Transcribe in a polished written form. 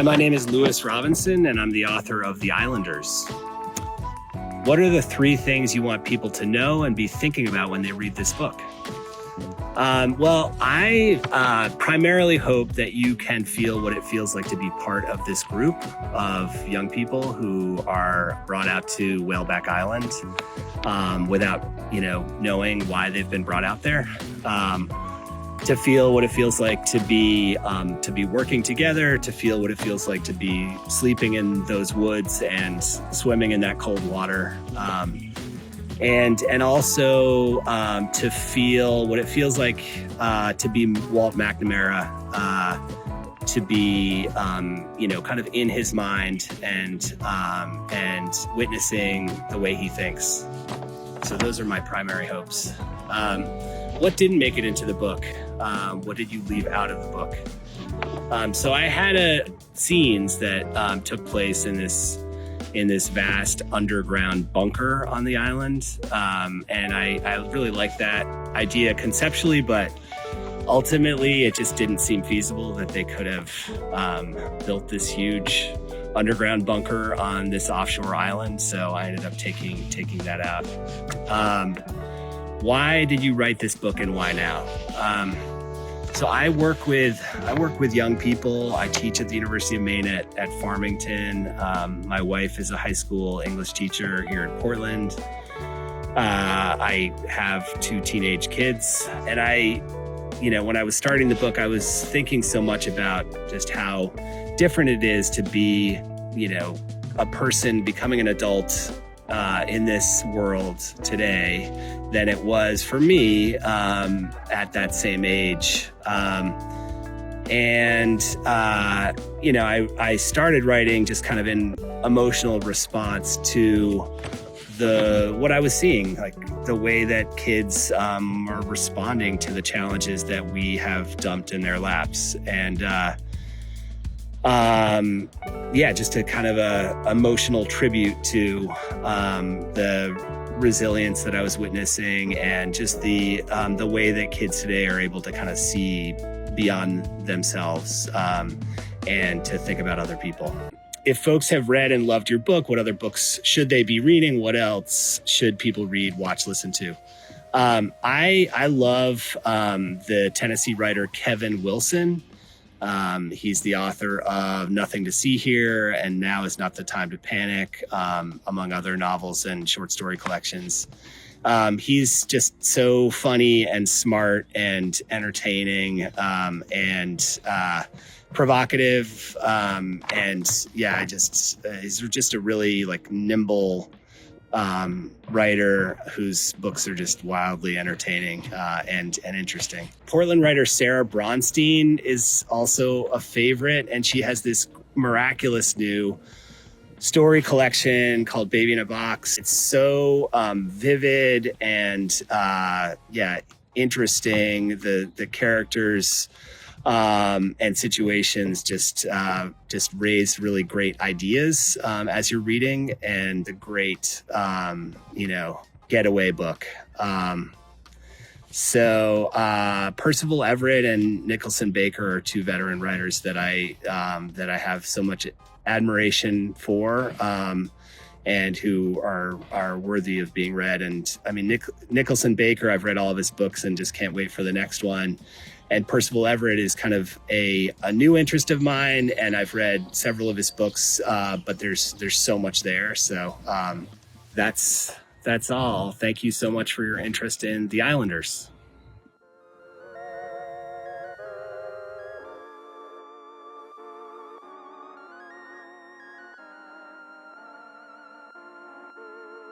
Hi, my name is Lewis Robinson, and I'm the author of The Islanders. What are the three things you want people to know and be thinking about when they read this book? I primarily hope that you can feel what it feels like to be part of this group of young people who are brought out to Whaleback Island without, knowing why they've been brought out there. To feel what it feels like to be working together, to feel what it feels like to be sleeping in those woods and swimming in that cold water. And also to feel what it feels like to be Walt McNamara, to be kind of in his mind and witnessing the way he thinks. So those are my primary hopes. What didn't make it into the book? What did you leave out of the book? So I had scenes that took place in this vast underground bunker on the island. And I really liked that idea conceptually, but ultimately it just didn't seem feasible that they could have built this huge underground bunker on this offshore island. So I ended up taking that out. Why did you write this book and why now? So I work with young people. I teach at the University of Maine at Farmington. My wife is a high school English teacher here in Portland. I have two teenage kids. And when I was starting the book, I was thinking so much about just how different it is to be, a person becoming an adult in this world today than it was for me at that same age. I started writing just kind of in emotional response to what I was seeing, like the way that kids are responding to the challenges that we have dumped in their laps. And just a kind of a emotional tribute to the resilience that I was witnessing and just the way that kids today are able to kind of see beyond themselves and to think about other people. If folks have read and loved your book, what other books should they be reading? What else should people read, watch, listen to? I love the Tennessee writer Kevin Wilson. He's the author of Nothing to See Here and Now Is Not the Time to Panic, among other novels and short story collections. He's just so funny and smart and entertaining and provocative. He's just a really nimble writer whose books are just wildly entertaining and interesting. Portland writer Sarah Bronstein is also a favorite, and she has this miraculous new story collection called Baby in a Box. It's so vivid and interesting. The characters and situations just raise really great ideas as you're reading, and the great getaway book. Percival Everett and Nicholson Baker are two veteran writers that I have so much admiration for, and who are worthy of being read. And I mean, Nicholson Baker, I've read all of his books and just can't wait for the next one. And Percival Everett is kind of a new interest of mine, and I've read several of his books, but there's so much there. So that's all. Thank you so much for your interest in The Islanders.